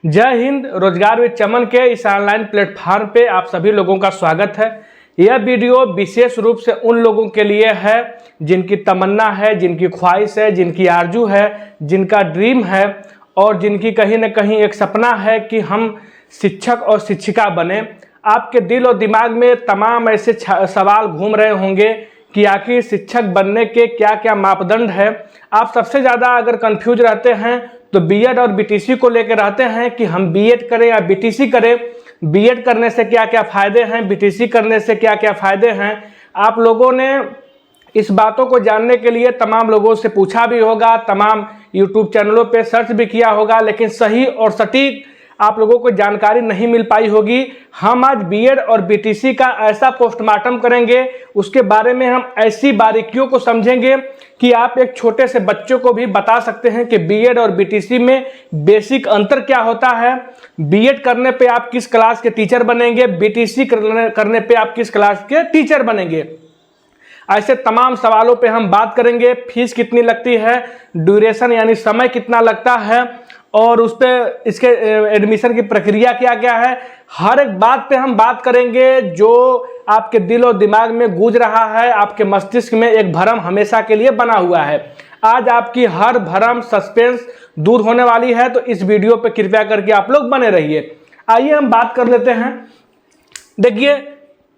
जय हिंद। रोजगार विद चमन के इस ऑनलाइन प्लेटफॉर्म पे आप सभी लोगों का स्वागत है। यह वीडियो विशेष रूप से उन लोगों के लिए है जिनकी तमन्ना है, जिनकी ख्वाहिश है, जिनकी आरजू है, जिनका ड्रीम है और जिनकी कहीं ना कहीं एक सपना है कि हम शिक्षक और शिक्षिका बने। आपके दिल और दिमाग में तमाम ऐसे सवाल घूम रहे होंगे कि आखिर शिक्षक बनने के क्या क्या मापदंड है। आप सबसे ज़्यादा अगर कंफ्यूज रहते हैं तो बीएड और बीटीसी को लेकर रहते हैं कि हम बीएड करें या बीटीसी करें, बीएड करने से क्या क्या फ़ायदे हैं, बीटीसी करने से क्या क्या फ़ायदे हैं। आप लोगों ने इस बातों को जानने के लिए तमाम लोगों से पूछा भी होगा, तमाम यूट्यूब चैनलों पे सर्च भी किया होगा, लेकिन सही और सटीक आप लोगों को जानकारी नहीं मिल पाई होगी। हम आज बीएड और बीटीसी का ऐसा पोस्टमार्टम करेंगे, उसके बारे में हम ऐसी बारीकियों को समझेंगे कि आप एक छोटे से बच्चों को भी बता सकते हैं कि बीएड और बीटीसी में बेसिक अंतर क्या होता है। बीएड करने पे आप किस क्लास के टीचर बनेंगे, बीटीसी करने पे आप किस क्लास के टीचर बनेंगे। ऐसे तमाम सवालों पे हम बात करेंगे। फीस कितनी लगती है, ड्यूरेशन यानी समय कितना लगता है और उस पर इसके एडमिशन की प्रक्रिया क्या क्या है, हर एक बात पे हम बात करेंगे जो आपके दिल और दिमाग में गूंज रहा है, आपके मस्तिष्क में एक भ्रम हमेशा के लिए बना हुआ है। आज आपकी हर भ्रम सस्पेंस दूर होने वाली है, तो इस वीडियो पे कृपया करके आप लोग बने रहिए। आइए हम बात कर लेते हैं। देखिए,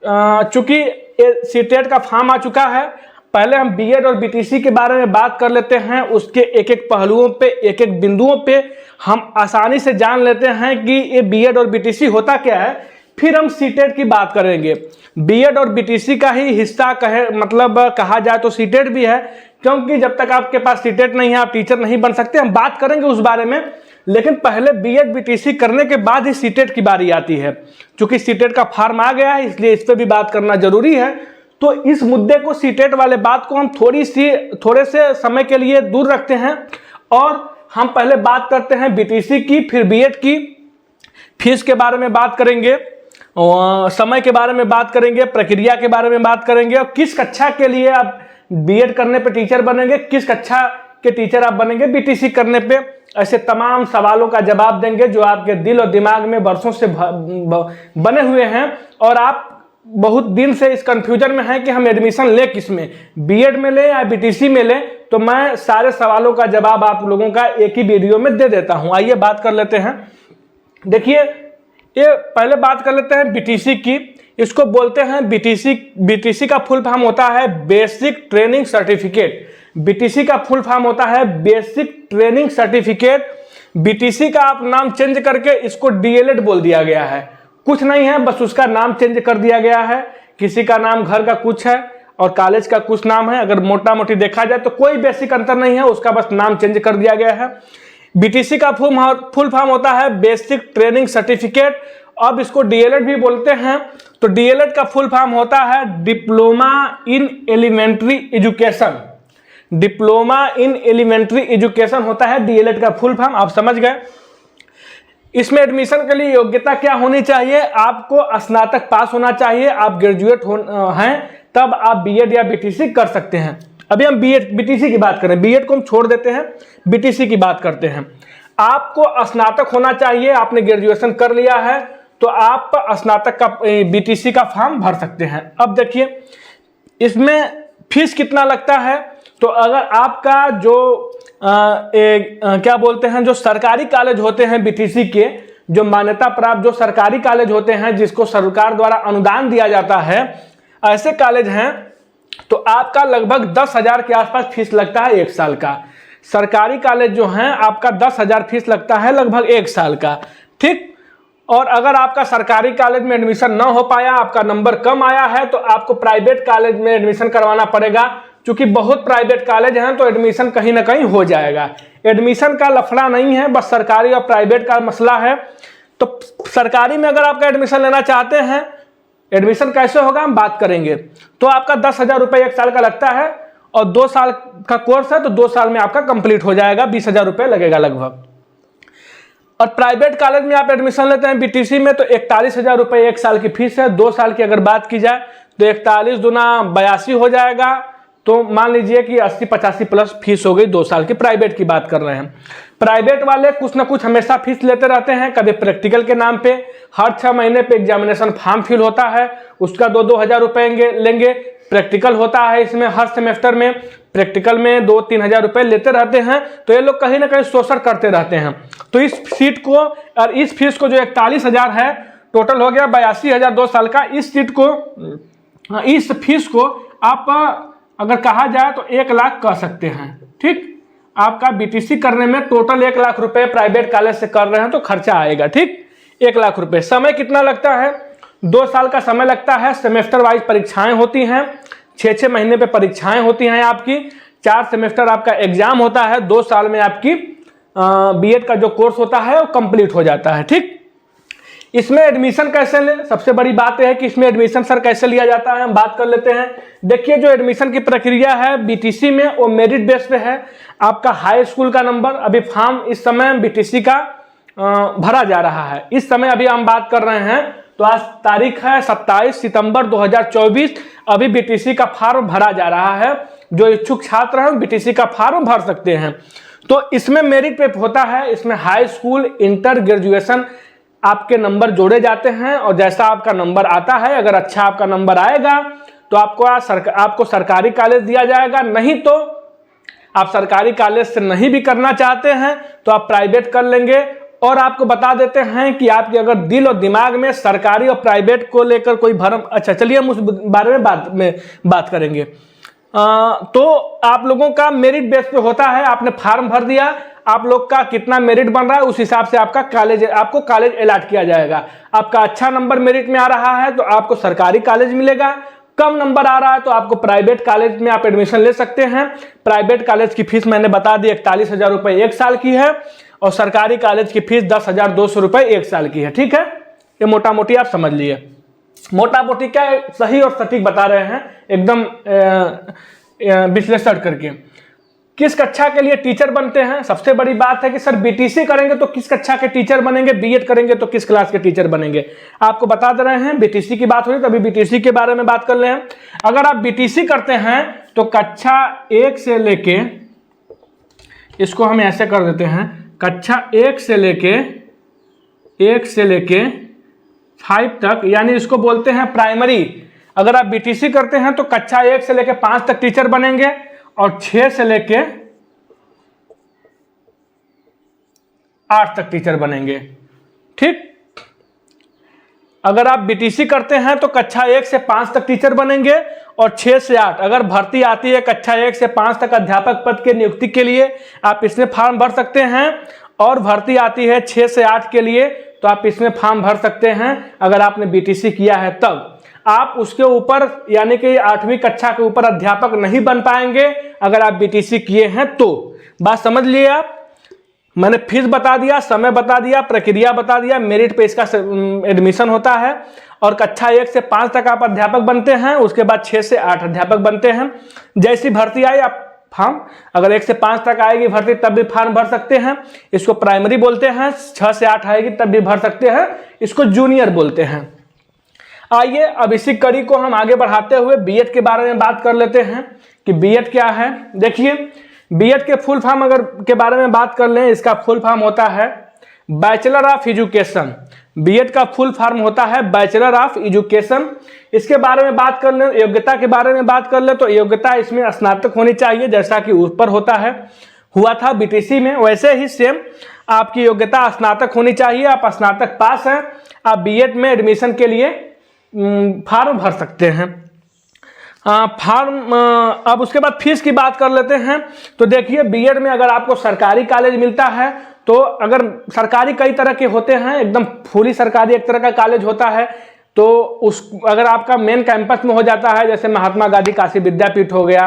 चूंकि सीटेट का फॉर्म आ चुका है, पहले हम बीएड और बीटीसी के बारे में बात कर लेते हैं। उसके एक एक पहलुओं पे, एक एक बिंदुओं पे हम आसानी से जान लेते हैं कि ये बीएड और बीटीसी होता क्या है। फिर हम सीटेट की बात करेंगे। बीएड और बीटीसी का ही हिस्सा कहा जाए तो सीटेट भी है, क्योंकि जब तक आपके पास सीटेट नहीं है आप टीचर नहीं बन सकते। हम बात करेंगे उस बारे में, लेकिन पहले बीएड बीटीसी करने के बाद ही सीटेट की बारी आती है। चूंकि सीटेट का फॉर्म आ गया है, इसलिए इस पर भी बात करना जरूरी है। तो इस मुद्दे को, सीटेट वाले बात को हम थोड़े से समय के लिए दूर रखते हैं और हम पहले बात करते हैं बीटीसी की, फिर बीएड की। फीस के बारे में बात करेंगे, समय के बारे में बात करेंगे, प्रक्रिया के बारे में बात करेंगे और किस कक्षा के लिए आप बीएड करने पे टीचर बनेंगे, किस कक्षा के टीचर आप बनेंगे बीटीसी करने पे। ऐसे तमाम सवालों का जवाब देंगे जो आपके दिल और दिमाग में बरसों से बने हुए हैं और आप बहुत दिन से इस कंफ्यूजन में है कि हम एडमिशन ले किस में, बीएड में ले या बीटीसी में ले। तो मैं सारे सवालों का जवाब आप लोगों का एक ही वीडियो में दे देता हूं। आइए बात कर लेते हैं। देखिए, ये पहले बात कर लेते हैं बीटीसी की। इसको बोलते हैं बीटीसी। बीटीसी का फुल फॉर्म होता है बेसिक ट्रेनिंग सर्टिफिकेट। बीटीसी का फुल फॉर्म होता है बेसिक ट्रेनिंग सर्टिफिकेट। बीटीसी का आप नाम चेंज करके इसको डीएलएड बोल दिया गया है। कुछ नहीं है, बस उसका नाम चेंज कर दिया गया है। किसी का नाम घर का कुछ है और कॉलेज का कुछ नाम है। अगर मोटा मोटी देखा जाए तो कोई बेसिक अंतर नहीं है, उसका बस नाम चेंज कर दिया गया है। बीटीसी का फुल फॉर्म होता है बेसिक ट्रेनिंग सर्टिफिकेट। अब इसको डीएलएड भी बोलते हैं। तो डीएलएड का फुल फॉर्म होता है diploma in elementary education. Diploma in elementary education होता है डीएलएड का फुल फॉर्म। आप समझ गए। इसमें एडमिशन के लिए योग्यता क्या होनी चाहिए? आपको स्नातक पास होना चाहिए। आप ग्रेजुएट हैं तब आप बीएड या बीटीसी कर सकते हैं। अभी हम बीएड बीटीसी की बात करें, बीएड को हम छोड़ देते हैं, बीटीसी की बात करते हैं। आपको स्नातक होना चाहिए। आपने ग्रेजुएशन कर लिया है तो आप स्नातक का बीटीसी का फॉर्म भर सकते हैं। अब देखिए, इसमें फीस कितना लगता है। तो अगर आपका जो क्या बोलते हैं, जो सरकारी कॉलेज होते हैं बीटीसी के, जो मान्यता प्राप्त जो सरकारी कॉलेज होते हैं जिसको सरकार द्वारा अनुदान दिया जाता है, ऐसे कॉलेज हैं, तो आपका लगभग 10,000 के आसपास फीस लगता है 1 साल का। सरकारी कॉलेज जो हैं आपका 10,000 फीस लगता है लगभग 1 साल का। ठीक। और अगर आपका सरकारी कॉलेज में एडमिशन ना हो पाया, आपका नंबर कम आया है, तो आपको प्राइवेट कॉलेज में एडमिशन करवाना पड़ेगा। चूंकि बहुत प्राइवेट कॉलेज हैं तो एडमिशन कहीं ना कहीं हो जाएगा। एडमिशन का लफड़ा नहीं है, बस सरकारी और प्राइवेट का मसला है। तो सरकारी में अगर आपका एडमिशन लेना चाहते हैं, एडमिशन कैसे होगा हम बात करेंगे। तो आपका 10,000 रुपये 1 साल का लगता है और 2 साल का कोर्स है तो 2 साल में आपका कंप्लीट हो जाएगा। 20,000 रुपये लगेगा लगभग। और प्राइवेट कॉलेज में आप एडमिशन लेते हैं बीटीसी में तो 41,000 रुपये 1 साल की फीस है। 2 साल की अगर बात की जाए तो 41 दूना 82 हो जाएगा। तो मान लीजिए कि 80-85 प्लस फीस हो गई 2 साल की। प्राइवेट की बात कर रहे हैं। प्राइवेट वाले कुछ ना कुछ हमेशा फीस लेते रहते हैं। कभी प्रैक्टिकल के नाम पे हर 6 महीने पे एग्जामिनेशन फॉर्म फिल होता है, उसका 2-2 हज़ार रुपये लेंगे। प्रैक्टिकल होता है, इसमें हर सेमेस्टर में प्रैक्टिकल में 2-3 हज़ार रुपये लेते रहते हैं। तो ये लोग कहीं ना कहीं शोषण करते रहते हैं। तो इस सीट को और इस फीस को जो 41,000 है, टोटल हो गया 82,000 2 साल का। इस सीट को, इस फीस को आप अगर कहा जाए तो 1 लाख कह सकते हैं। ठीक, आपका बीटीसी करने में टोटल 1 लाख रुपए प्राइवेट कॉलेज से कर रहे हैं तो खर्चा आएगा। ठीक, 1 लाख रुपए। समय कितना लगता है? 2 साल का समय लगता है। सेमेस्टर वाइज परीक्षाएं होती हैं, 6-6 महीने पे परीक्षाएं होती हैं आपकी। 4 सेमेस्टर आपका एग्जाम होता है। 2 साल में आपकी बीएड का जो कोर्स होता है वो कंप्लीट हो जाता है। ठीक, इसमें एडमिशन कैसे लें? सबसे बड़ी बात यह है कि इसमें एडमिशन सर कैसे लिया जाता है, हम बात कर लेते हैं। देखिए, जो एडमिशन की प्रक्रिया है बीटीसी में वो मेरिट बेस पे है। आपका हाई स्कूल का नंबर, अभी फॉर्म इस समय बीटीसी का भरा जा रहा है। इस समय अभी हम बात कर रहे हैं तो आज तारीख है 27 सितंबर 2024। अभी बीटीसी का फॉर्म भरा जा रहा है। जो इच्छुक छात्र हैं बीटीसी का फॉर्म भर सकते हैं। तो इसमें मेरिट पे होता है। इसमें हाई स्कूल, इंटर, ग्रेजुएशन आपके नंबर जोड़े जाते हैं और जैसा आपका नंबर आता है, अगर अच्छा आपका नंबर आएगा तो आपको सरकारी कॉलेज दिया जाएगा। नहीं तो आप सरकारी कॉलेज से नहीं भी करना चाहते हैं तो आप प्राइवेट कर लेंगे। और आपको बता देते हैं कि आपके अगर दिल और दिमाग में सरकारी और प्राइवेट को लेकर कोई भ्रम, अच्छा चलिए हम उस बारे में बात करेंगे। तो आप लोगों का मेरिट बेस पे होता है। आपने फॉर्म भर दिया, आप लोग का कितना मेरिट बन रहा है उस हिसाब से आपको कॉलेज अलॉट किया जाएगा। आपका अच्छा नंबर मेरिट में आ रहा है तो आपको सरकारी कॉलेज मिलेगा। कम नंबर आ रहा है तो आपको प्राइवेट कॉलेज में आप एडमिशन ले सकते हैं। प्राइवेट कॉलेज की फीस मैंने बता दी 41,000 रुपये 1 साल की है और सरकारी कॉलेज की फीस 10,200 रुपये 1 साल की है। ठीक है, ये मोटा मोटी आप समझ लिए। मोटा मोटी क्या सही और सटीक बता रहे हैं एकदम विश्लेषण करके। किस कक्षा के लिए टीचर बनते हैं? सबसे बड़ी बात है कि सर बीटीसी करेंगे तो किस कक्षा के टीचर बनेंगे, बीएड करेंगे तो किस क्लास के टीचर बनेंगे। आपको बता दे रहे हैं। बीटीसी की बात हो रही तो अभी बीटीसी के बारे में बात कर रहे हैं। अगर आप बीटीसी करते हैं तो कक्षा 1 से लेके, इसको हम ऐसे कर देते हैं, कक्षा 1 से लेके 5 तक, यानी इसको बोलते हैं प्राइमरी। अगर आप बीटीसी करते हैं तो कक्षा 1 से लेके 5 तक टीचर बनेंगे और 6 से लेके 8 तक टीचर बनेंगे। ठीक, अगर आप बीटीसी करते हैं तो कक्षा 1 से 5 तक टीचर बनेंगे और 6 से 8। अगर भर्ती आती है कक्षा 1 से 5 तक अध्यापक पद के नियुक्ति के लिए, आप इसमें फॉर्म भर सकते हैं। और भर्ती आती है 6 से 8 के लिए तो आप इसमें फॉर्म भर सकते हैं। अगर आपने बीटीसी किया है तब आप उसके ऊपर, यानी कि 8वीं कक्षा के ऊपर अध्यापक नहीं बन पाएंगे अगर आप बीटीसी किए हैं तो। बात समझ लिए आप? मैंने फीस बता दिया, समय बता दिया, प्रक्रिया बता दिया, मेरिट पे इसका एडमिशन होता है। और कक्षा 1 से 5 तक आप अध्यापक बनते हैं, उसके बाद 6 से 8 अध्यापक बनते हैं। जैसी भर्ती आई आप फॉर्म, अगर 1 से 5 तक आएगी भर्ती तब भी फॉर्म भर सकते हैं, इसको प्राइमरी बोलते हैं। 6 से 8 आएगी तब भी भर सकते हैं, इसको जूनियर बोलते हैं। आइए अब इसी कड़ी को हम आगे बढ़ाते हुए बीएड के बारे में बात कर लेते हैं कि बीएड क्या है। देखिए, बीएड के फुल फॉर्म अगर के बारे में बात कर लें, इसका फुल फॉर्म होता है बैचलर ऑफ एजुकेशन। बीएड का फुल फॉर्म होता है बैचलर ऑफ एजुकेशन। इसके बारे में बात कर लें, योग्यता के बारे में बात कर ले तो योग्यता इसमें स्नातक होनी चाहिए, जैसा कि ऊपर होता है, हुआ था बीटीसी में, वैसे ही सेम आपकी योग्यता स्नातक होनी चाहिए। आप स्नातक पास हैं, आप बीएड में एडमिशन के लिए फॉर्म भर सकते हैं। फॉर्म अब उसके बाद फीस की बात कर लेते हैं। तो देखिए, बीएड में अगर आपको सरकारी कॉलेज मिलता है तो, अगर सरकारी कई तरह के होते हैं, एकदम फुली सरकारी एक तरह का कॉलेज होता है, तो अगर आपका मेन कैंपस में हो जाता है, जैसे महात्मा गांधी काशी विद्यापीठ हो गया,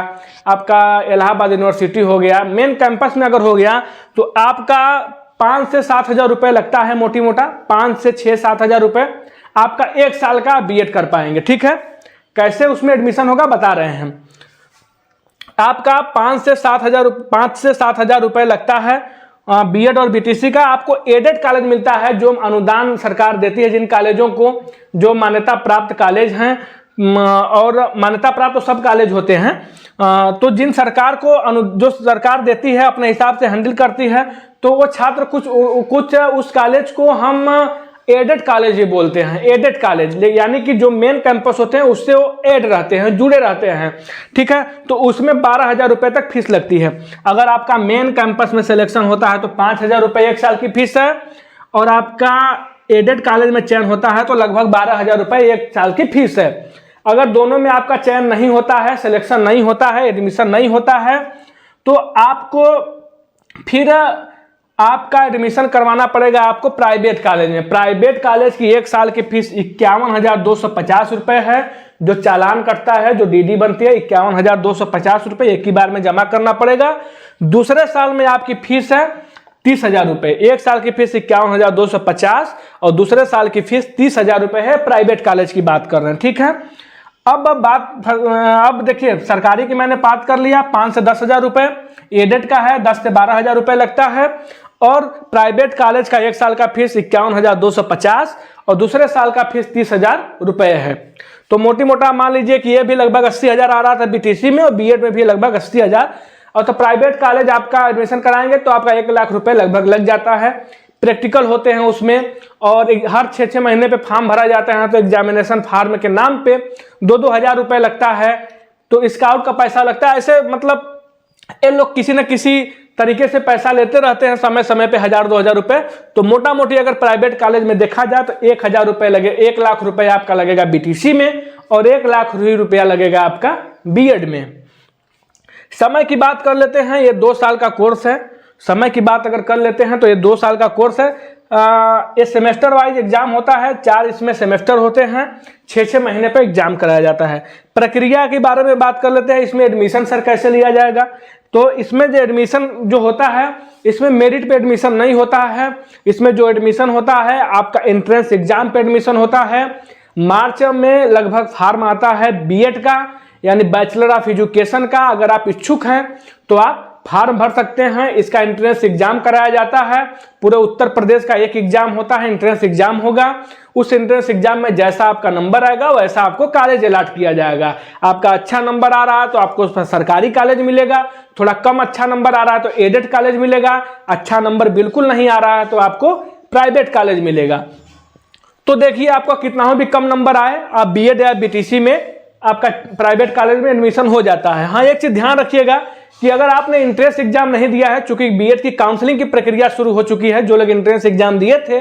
आपका इलाहाबाद यूनिवर्सिटी हो गया, मेन कैंपस में अगर हो गया तो आपका 5 से 7 हज़ार रुपये लगता है, मोटी मोटा 5 से 6-7 हज़ार रुपये आपका 1 साल का बीएड कर पाएंगे। ठीक है, कैसे उसमें एडमिशन होगा बता रहे हैं। आपका 5 से 7 हज़ार रुपये लगता है बीएड और बीटीसी का। आपको एडेड कॉलेज मिलता है, जो अनुदान सरकार देती है जिन कॉलेजों को, जो मान्यता प्राप्त कॉलेज हैं, और मान्यता प्राप्त तो सब कॉलेज होते हैं। तो जिन सरकार को जो सरकार देती है अपने हिसाब से हैंडल करती है, तो वो छात्र कुछ उस कॉलेज को हम एडेड कॉलेज ही बोलते हैं। एडेड कॉलेज यानी कि जो मेन कैंपस होते हैं उससे वो एड रहते हैं, जुड़े रहते हैं, ठीक है। तो उसमें 12,000 रुपये तक फीस लगती है। अगर आपका मेन कैंपस में सिलेक्शन होता है तो 5,000 रुपये 1 साल की फीस है, और आपका एडेड कॉलेज में चयन होता है तो लगभग 12,000 रुपये 1 साल की फीस है। अगर दोनों में आपका चयन नहीं होता है, सिलेक्शन नहीं होता है, एडमिशन नहीं होता है, तो आपको फिर आपका एडमिशन करवाना पड़ेगा आपको प्राइवेट कॉलेज में। प्राइवेट कॉलेज की 1 साल की फीस 51,250 रुपये है, जो चालान कटता है, जो डीडी बनती है 51,250 रुपये एक ही बार में जमा करना पड़ेगा। दूसरे साल में आपकी फीस है 30,000 रुपये। 1 साल की फीस 51,250 और दूसरे साल की फीस 30,000 रुपये है। प्राइवेट कॉलेज की बात कर रहे हैं, ठीक है। अब देखिए, सरकारी की मैंने बात कर लिया 5 से 10,000 रुपये, एडेड का है 10 से 12,000 रुपये लगता है, और प्राइवेट कॉलेज का 1 साल का फीस 51,250 और दूसरे साल का फीस 30,000 रुपये है। तो मोटी मोटा मान लीजिए कि ये भी लगभग 80,000 आ रहा था बीटीसी में, और बीएड में भी लगभग 80,000। और तो प्राइवेट कॉलेज आपका एडमिशन कराएंगे तो आपका 1 लाख रुपए लगभग लग जाता है। प्रैक्टिकल होते हैं उसमें, और हर 6-6 महीने पे फॉर्म भरा जाता है, तो एग्जामिनेशन फॉर्म के नाम पे 2-2 हज़ार रुपये लगता है। तो स्काउट का पैसा लगता है। ऐसे मतलब ये लोग किसी न किसी तरीके से पैसा लेते रहते हैं समय समय पे 1,000-2 हज़ार रुपये। तो मोटा मोटी अगर प्राइवेट कॉलेज में देखा जाए तो 1,000 रुपये लगे, 1 लाख रुपये आपका लगेगा बीटीसी में, और 1 लाख रुपया लगेगा आपका बीएड में। समय की बात कर लेते हैं, ये 2 साल का कोर्स है। समय की बात अगर कर लेते हैं तो ये 2 साल का कोर्स है। ये सेमेस्टर वाइज एग्जाम होता है, 4 इसमें सेमेस्टर होते हैं, 6-6 महीने पर एग्जाम कराया जाता है। प्रक्रिया के बारे में बात कर लेते हैं, इसमें एडमिशन सर कैसे लिया जाएगा। तो इसमें जो एडमिशन जो होता है, इसमें मेरिट पे एडमिशन नहीं होता है। इसमें जो एडमिशन होता है आपका एंट्रेंस एग्जाम पे एडमिशन होता है। मार्च में लगभग फॉर्म आता है बीएड का, यानी बैचलर ऑफ एजुकेशन का। अगर आप इच्छुक हैं तो आप फॉर्म भर सकते हैं। इसका एंट्रेंस एग्जाम कराया जाता है। पूरे उत्तर प्रदेश का एक एग्जाम होता है, एंट्रेंस एग्जाम होगा। उस एंट्रेंस एग्जाम में जैसा आपका नंबर आएगा वैसा आपको कॉलेज अलॉट किया जाएगा। आपका अच्छा नंबर आ रहा है तो आपको सरकारी कॉलेज मिलेगा, थोड़ा कम अच्छा नंबर आ रहा है तो एडेड कॉलेज मिलेगा, अच्छा नंबर बिल्कुल नहीं आ रहा है तो आपको प्राइवेट कॉलेज मिलेगा। तो देखिए, आपका कितना भी कम नंबर आए, आप बीएड या बीटीसी में आपका प्राइवेट कॉलेज में एडमिशन हो जाता है। हाँ, एक चीज ध्यान रखिएगा कि अगर आपने एंट्रेंस एग्जाम नहीं दिया है, चूंकि बीएड की काउंसलिंग की प्रक्रिया शुरू हो चुकी है, जो लोग एंट्रेंस एग्जाम दिए थे,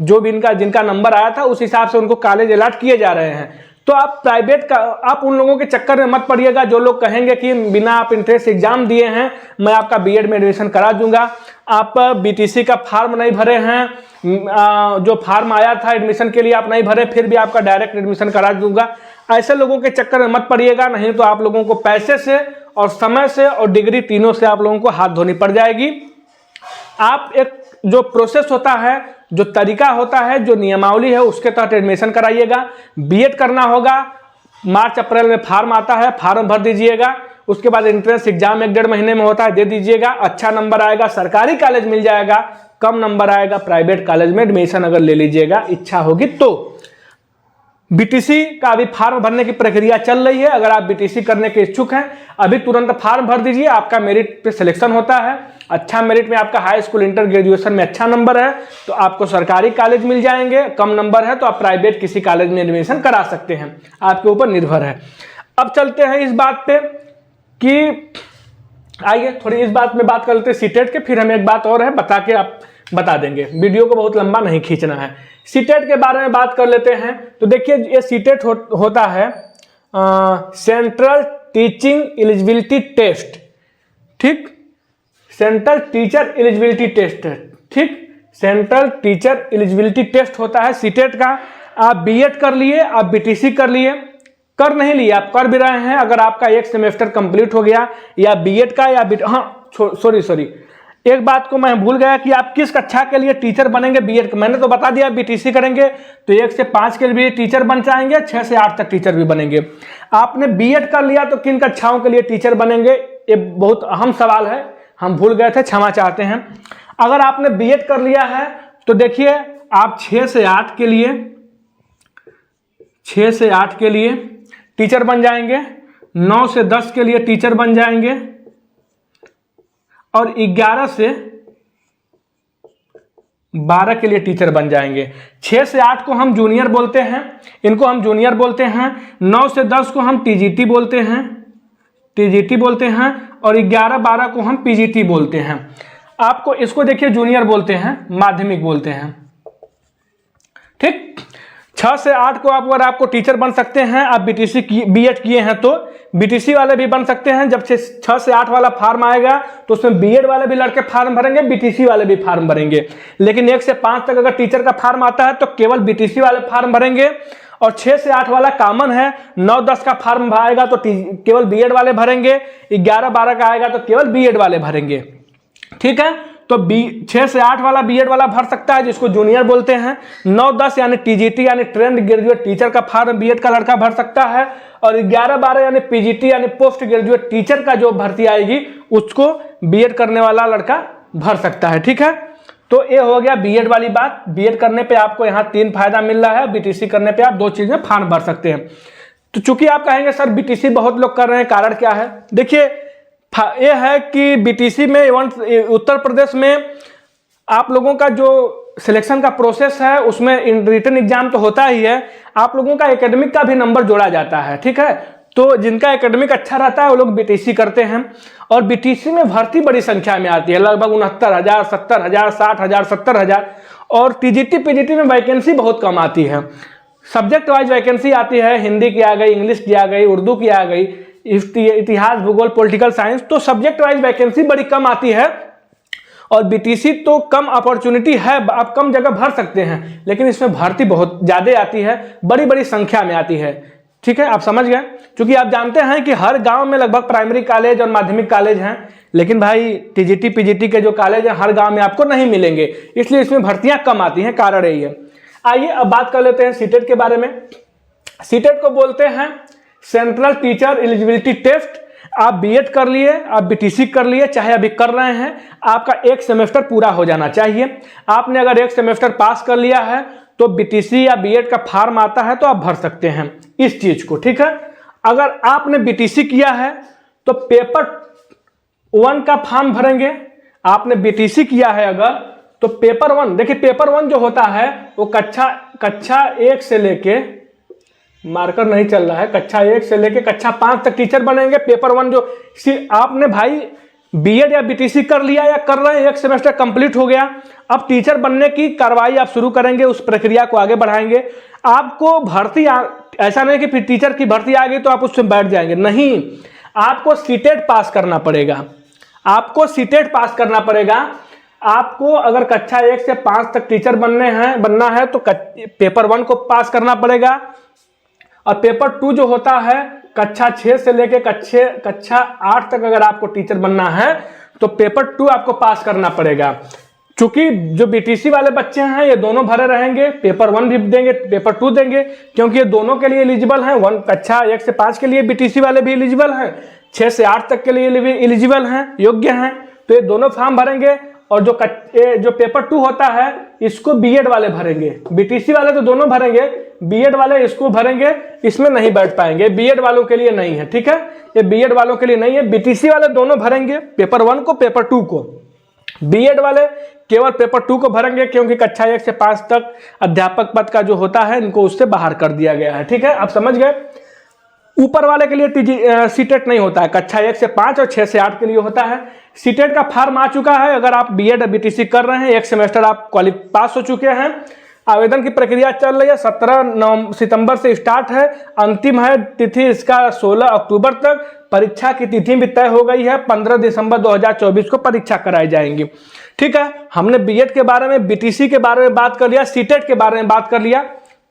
जो भी जिनका नंबर आया था उस हिसाब से उनको कॉलेज अलॉट किए जा रहे हैं। तो आप प्राइवेट का आप उन लोगों के चक्कर में मत पड़िएगा जो लोग कहेंगे कि बिना आप एंट्रेंस एग्जाम दिए हैं मैं आपका बीएड में एडमिशन करा दूंगा। आप बीटीसी का फॉर्म नहीं भरे हैं, जो फॉर्म आया था एडमिशन के लिए आप नहीं भरे, फिर भी आपका डायरेक्ट एडमिशन करा दूंगा। ऐसे लोगों के चक्कर में मत पड़िएगा, नहीं तो आप लोगों को पैसे से और समय से और डिग्री तीनों से आप लोगों को हाथ धोनी पड़ जाएगी। आप एक जो प्रोसेस होता है, जो तरीका होता है, जो नियमावली है, उसके तहत एडमिशन कराइएगा। बीएड करना होगा, मार्च अप्रैल में फॉर्म आता है, फॉर्म भर दीजिएगा। उसके बाद एंट्रेंस एग्जाम 1-1.5 महीने में होता है, दे दीजिएगा। अच्छा नंबर आएगा सरकारी कॉलेज मिल जाएगा, कम नंबर आएगा प्राइवेट कॉलेज में एडमिशन अगर ले लीजिएगा, इच्छा होगी तो। बीटीसी का अभी फॉर्म भरने की प्रक्रिया चल रही है। अगर आप बीटीसी करने के इच्छुक हैं, अभी तुरंत फॉर्म भर दीजिए। आपका मेरिट पे सिलेक्शन होता है, अच्छा मेरिट में आपका हाई स्कूल इंटर ग्रेजुएशन में अच्छा नंबर है तो आपको सरकारी कॉलेज मिल जाएंगे। कम नंबर है तो आप प्राइवेट किसी कॉलेज में एडमिशन करा सकते हैं, आपके ऊपर निर्भर है। अब चलते हैं इस बात पे कि आइए थोड़ी इस बात में बात कर लेते हैं सीटेट के, फिर हमें एक बात और है बता के आप बता देंगे, वीडियो को बहुत लंबा नहीं खींचना है। सीटेट के बारे में बात कर लेते हैं। तो देखिए, ये सीटेट होता है सेंट्रल टीचिंग एलिजिबिलिटी टेस्ट, ठीक, सेंट्रल टीचर एलिजिबिलिटी टेस्ट है, ठीक, सेंट्रल टीचर एलिजिबिलिटी टेस्ट होता है सीटेट का। आप बीएड कर लिए, आप बीटीसी कर लिए, कर नहीं लिए, आप कर भी रहे हैं, अगर आपका एक सेमेस्टर कंप्लीट हो गया या बीएड का या सॉरी एक बात को मैं भूल गया कि आप किस कक्षा के लिए टीचर बनेंगे बीएड का। मैंने तो बता दिया बीटीसी करेंगे तो 1 से 5 के लिए टीचर बन जाएंगे, 6 से 8 तक टीचर भी बनेंगे। आपने बीएड कर लिया तो किन कक्षाओं के लिए टीचर बनेंगे, ये बहुत अहम सवाल है, हम भूल गए थे, क्षमा चाहते हैं। अगर आपने बीएड कर लिया है तो देखिए, आप 6 से 8 के लिए टीचर बन जाएंगे, 9 से 10 के लिए टीचर बन जाएंगे, और 11 से 12 के लिए टीचर बन जाएंगे। 6 से 8 को हम जूनियर बोलते हैं, इनको हम जूनियर बोलते हैं। 9 से 10 को हम टीजीटी बोलते हैं, टीजीटी बोलते हैं, और 11-12 को हम पीजीटी बोलते हैं। आपको इसको देखिए जूनियर बोलते हैं, माध्यमिक बोलते हैं, ठीक। 6 से 8 को आप, अगर आपको टीचर बन सकते हैं, आप बीटीसी बीएड किए हैं तो बीटीसी वाले भी बन सकते हैं। जब 6 से 8 वाला फार्म आएगा तो उसमें बीएड वाले भी लड़के फार्म भरेंगे, बीटीसी वाले भी फार्म भरेंगे। लेकिन 1 से 5 तक अगर टीचर का फार्म आता है तो केवल बीटीसी वाले फार्म भरेंगे, और 6 से 8 वाला कॉमन है। 9-10 का फार्म आएगा तो केवल बीएड वाले भरेंगे, 11-12 का आएगा तो केवल बीएड वाले भरेंगे, ठीक है। तो 6 से 8 वाला बीएड वाला भर सकता है, जिसको जूनियर बोलते हैं। 9-10 यानी टीजीटी यानी ट्रेंड ग्रेजुएट टीचर का फार्म बीएड का लड़का भर सकता है, और 11-12 यानी पीजीटी यानी पोस्ट ग्रेजुएट टीचर का जो भर्ती आएगी उसको बीएड करने वाला लड़का भर सकता है, ठीक है। तो ये हो गया बीएड वाली बात। बीएड करने पे आपको यहाँ 3 फायदा मिल रहा है, बीटीसी करने पे आप 2 चीजें फार्म भर सकते हैं। तो चूंकि आप कहेंगे सर बीटीसी बहुत लोग कर रहे हैं, कारण क्या है? देखिए ये है कि बीटीसी में उत्तर प्रदेश में आप लोगों का जो सिलेक्शन का प्रोसेस है उसमें रिटन एग्जाम तो होता ही है, आप लोगों का एकेडमिक का भी नंबर जोड़ा जाता है, ठीक है। तो जिनका एकेडमिक अच्छा रहता है वो लोग बीटीसी करते हैं, और बीटीसी में भर्ती बड़ी संख्या में आती है, लगभग 69,000, 70,000, 60,000, 70,000। और टीजीटी पीजीटी में वैकेंसी बहुत कम आती है। सब्जेक्ट वाइज वैकेंसी आती है, हिंदी की आ गई, इंग्लिश की आ गई, उर्दू की आ गई, इतिहास, भूगोल, पॉलिटिकल साइंस, तो सब्जेक्ट वाइज वैकेंसी बड़ी कम आती है। और बीटीसी तो कम अपॉर्चुनिटी है, आप कम जगह भर सकते हैं, लेकिन इसमें भर्ती बहुत ज़्यादा आती है, बड़ी बड़ी संख्या में आती है, ठीक है। आप समझ गए, क्योंकि आप जानते हैं कि हर गांव में लगभग प्राइमरी कॉलेज और माध्यमिक कॉलेज हैं, लेकिन भाई टीजीटी पीजीटी के जो कॉलेज हैं हर गांव में आपको नहीं मिलेंगे, इसलिए इसमें भर्तियां कम आती हैं, कारण यही है। आइए अब बात कर लेते हैं सीटेट के बारे में। सीटेट को बोलते हैं सेंट्रल टीचर एलिजिबिलिटी टेस्ट। आप बीएड कर लिए, आप बीटीसी कर लिए, चाहे अभी कर रहे हैं, आपका 1 सेमेस्टर पूरा हो जाना चाहिए। आपने अगर 1 सेमेस्टर पास कर लिया है तो बीटीसी या बीएड का फार्म आता है तो आप भर सकते हैं इस चीज को, ठीक है। अगर आपने बीटीसी किया है तो पेपर 1 का फॉर्म भरेंगे। आपने बीटीसी किया है अगर तो पेपर 1, देखिए पेपर 1 जो होता है वो कक्षा 1 से लेके, मार्कर नहीं चल रहा है, कक्षा 1 से लेके कक्षा 5 तक टीचर बनेंगे। पेपर 1 जो आपने भाई बीएड या बीटीसी कर लिया या कर रहे हैं, 1 सेमेस्टर कंप्लीट हो गया, अब टीचर बनने की कार्रवाई आप शुरू करेंगे, उस प्रक्रिया को आगे बढ़ाएंगे। आपको भर्ती ऐसा नहीं कि फिर टीचर की भर्ती आ गई तो आप उसमें बैठ जाएंगे, नहीं, आपको सीटेट पास करना पड़ेगा। आपको सीटेट पास करना पड़ेगा। आपको अगर कक्षा 1 से 5 तक टीचर बनना है तो पेपर 1 को पास करना पड़ेगा, और पेपर 2 जो होता है कक्षा 6 से लेके कक्षा 8 तक अगर आपको टीचर बनना है तो पेपर 2 आपको पास करना पड़ेगा। चूंकि जो बीटीसी वाले बच्चे हैं ये दोनों भरे रहेंगे, पेपर 1 भी देंगे, पेपर 2 देंगे, क्योंकि ये दोनों के लिए एलिजिबल हैं। कक्षा 1 से 5 के लिए बीटीसी वाले भी एलिजिबल हैं, 6 से 8 तक के लिए भी एलिजिबल हैं, योग्य हैं, तो ये दोनों फॉर्म भरेंगे। और जो पेपर 2 होता है इसको बीएड वाले भरेंगे, बीटीसी वाले तो दोनों भरेंगे, बीएड वाले इसको भरेंगे, इसमें नहीं बैठ पाएंगे, बीएड वालों के लिए नहीं है, ठीक है, ये बीएड वालों के लिए नहीं है। बीटीसी वाले दोनों भरेंगे, पेपर 1 को, पेपर 2 को। बीएड वाले केवल पेपर 2 को भरेंगे, क्योंकि कक्षा 1 से 5 तक अध्यापक पद का जो होता है इनको उससे बाहर कर दिया गया है, ठीक है, आप समझ गए। ऊपर वाले के लिए सीटेट नहीं होता है, कक्षा 1 से 5 और 6 से 8 के लिए होता है। सीटेट का फॉर्म आ चुका है, अगर आप बीएड या बीटीसी कर रहे हैं, 1 सेमेस्टर आप पास हो चुके हैं, आवेदन की प्रक्रिया चल रही है, 17 सितंबर से स्टार्ट है, अंतिम है तिथि इसका 16 अक्टूबर तक। परीक्षा की तिथि भी तय हो गई है, 15 दिसंबर 2024 को परीक्षा कराई जाएंगी, ठीक है। हमने बीएड के बारे में, बीटीसी के बारे में बात कर लिया, सीटेट के बारे में बात कर लिया।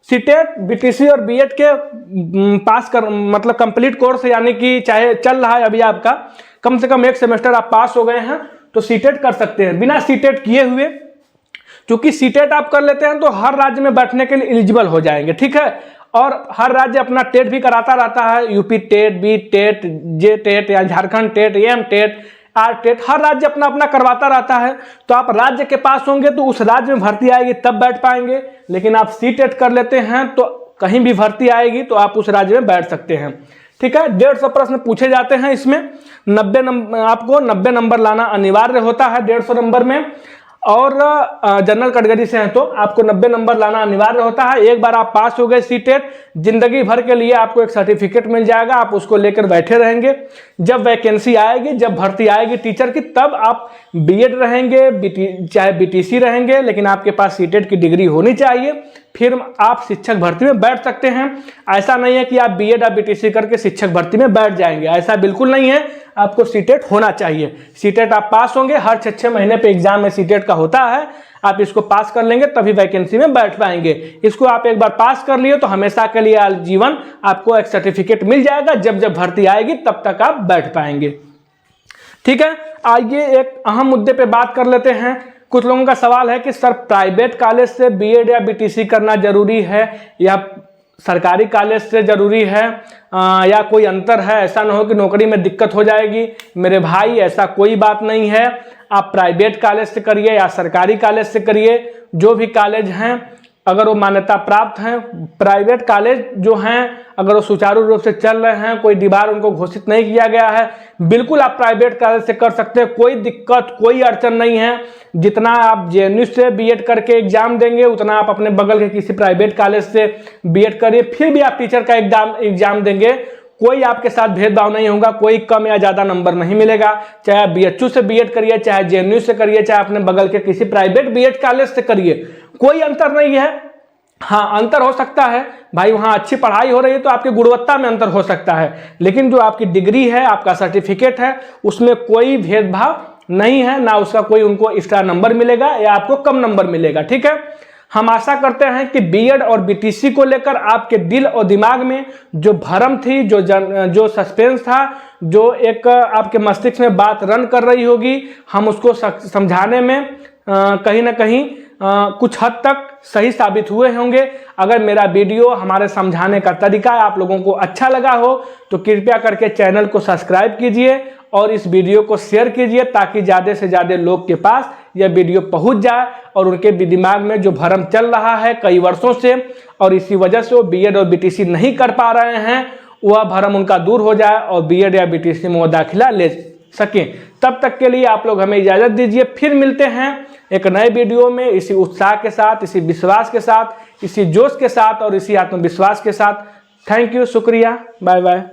सीटेट, बीटीसी और बीएड के पास कर मतलब कंप्लीट कोर्स, यानी कि चाहे चल रहा है अभी आपका, कम से कम 1 सेमेस्टर आप पास हो गए हैं तो सीटेट कर सकते हैं बिना सीटेट किए हुए। क्योंकि सीटेट आप कर लेते हैं तो हर राज्य में बैठने के लिए एलिजिबल हो जाएंगे, ठीक है। और हर राज्य अपना टेट भी कराता रहता है, UP TET, B TET, J TET या Jharkhand TET, M TET, R TET, हर राज्य अपना अपना करवाता रहता है। तो आप राज्य के पास होंगे तो उस राज्य में भर्ती आएगी तब बैठ पाएंगे, लेकिन आप सी टेट कर लेते हैं तो कहीं भी भर्ती आएगी तो आप उस राज्य में बैठ सकते हैं। ठीक है, 150 प्रश्न पूछे जाते हैं इसमें। 90 नंबर, आपको 90 नंबर लाना अनिवार्य होता है 150 नंबर में, और जनरल कैटेगरी से हैं तो आपको 90 नंबर लाना अनिवार्य होता है। एक बार आप पास हो गए सीटेट, जिंदगी भर के लिए आपको एक सर्टिफिकेट मिल जाएगा, आप उसको लेकर बैठे रहेंगे। जब वैकेंसी आएगी, जब भर्ती आएगी टीचर की, तब आप बीएड रहेंगे, चाहे बीटीसी रहेंगे, लेकिन आपके पास सीटेट की डिग्री होनी चाहिए, फिर आप शिक्षक भर्ती में बैठ सकते हैं। ऐसा नहीं है कि आप बीएड या बीटीसी करके शिक्षक भर्ती में बैठ जाएंगे, ऐसा बिल्कुल नहीं है। आपको सीटेट होना चाहिए। सीटेट आप पास होंगे, हर 6 महीने पे एग्जाम में सीटेट का होता है, आप इसको पास कर लेंगे तभी वैकेंसी में बैठ पाएंगे। इसको आप एक बार पास कर लिए तो हमेशा के लिए आजीवन आपको एक सर्टिफिकेट मिल जाएगा, जब जब भर्ती आएगी तब तक आप बैठ पाएंगे। ठीक है, आइए एक अहम मुद्दे पे बात कर लेते हैं। कुछ लोगों का सवाल है कि सर प्राइवेट कॉलेज से बीएड या बीटीसी करना जरूरी है या सरकारी कॉलेज से जरूरी है, या कोई अंतर है, ऐसा ना हो कि नौकरी में दिक्कत हो जाएगी। मेरे भाई, ऐसा कोई बात नहीं है। आप प्राइवेट कॉलेज से करिए या सरकारी कॉलेज से करिए, जो भी कॉलेज हैं अगर वो मान्यता प्राप्त हैं, प्राइवेट कॉलेज जो हैं अगर वो सुचारू रूप से चल रहे हैं, कोई दीवार उनको घोषित नहीं किया गया है, बिल्कुल आप प्राइवेट कॉलेज से कर सकते हैं, कोई दिक्कत कोई अड़चन नहीं है। जितना आप जेएनयू से बीएड करके एग्जाम देंगे, उतना आप अपने बगल के किसी प्राइवेट कॉलेज से बीएड करिए, फिर भी आप टीचर का एग्जाम देंगे, कोई आपके साथ भेदभाव नहीं होगा, कोई कम या ज्यादा नंबर नहीं मिलेगा। चाहे आप बीएचयू से बीएड करिए, चाहे जेएनयू से करिए, चाहे अपने बगल के किसी प्राइवेट बीएड कॉलेज से करिए, कोई अंतर नहीं है। हाँ, अंतर हो सकता है भाई, वहाँ अच्छी पढ़ाई हो रही है तो आपकी गुणवत्ता में अंतर हो सकता है, लेकिन जो आपकी डिग्री है, आपका सर्टिफिकेट है, उसमें कोई भेदभाव नहीं है, ना उसका कोई उनको एक्स्ट्रा नंबर मिलेगा या आपको कम नंबर मिलेगा। ठीक है, हम आशा करते हैं कि बीएड और बीटीसी को लेकर आपके दिल और दिमाग में जो भ्रम थी, जो सस्पेंस था, जो एक आपके मस्तिष्क में बात रन कर रही होगी, हम उसको समझाने में कहीं ना कहीं कुछ हद तक सही साबित हुए होंगे। अगर मेरा वीडियो, हमारे समझाने का तरीका आप लोगों को अच्छा लगा हो तो कृपया करके चैनल को सब्सक्राइब कीजिए और इस वीडियो को शेयर कीजिए, ताकि ज़्यादा से ज़्यादा लोग के पास यह वीडियो पहुंच जाए और उनके दिमाग में जो भ्रम चल रहा है कई वर्षों से और इसी वजह से वो बीएड और बीटीसी नहीं कर पा रहे हैं, वह भ्रम उनका दूर हो जाए और बीएड या बीटीसी में वो दाखिला ले सकें। तब तक के लिए आप लोग हमें इजाज़त दीजिए, फिर मिलते हैं एक नए वीडियो में, इसी उत्साह के साथ, इसी विश्वास के साथ, इसी जोश के साथ और इसी आत्मविश्वास के साथ। थैंक यू, शुक्रिया, बाय बाय।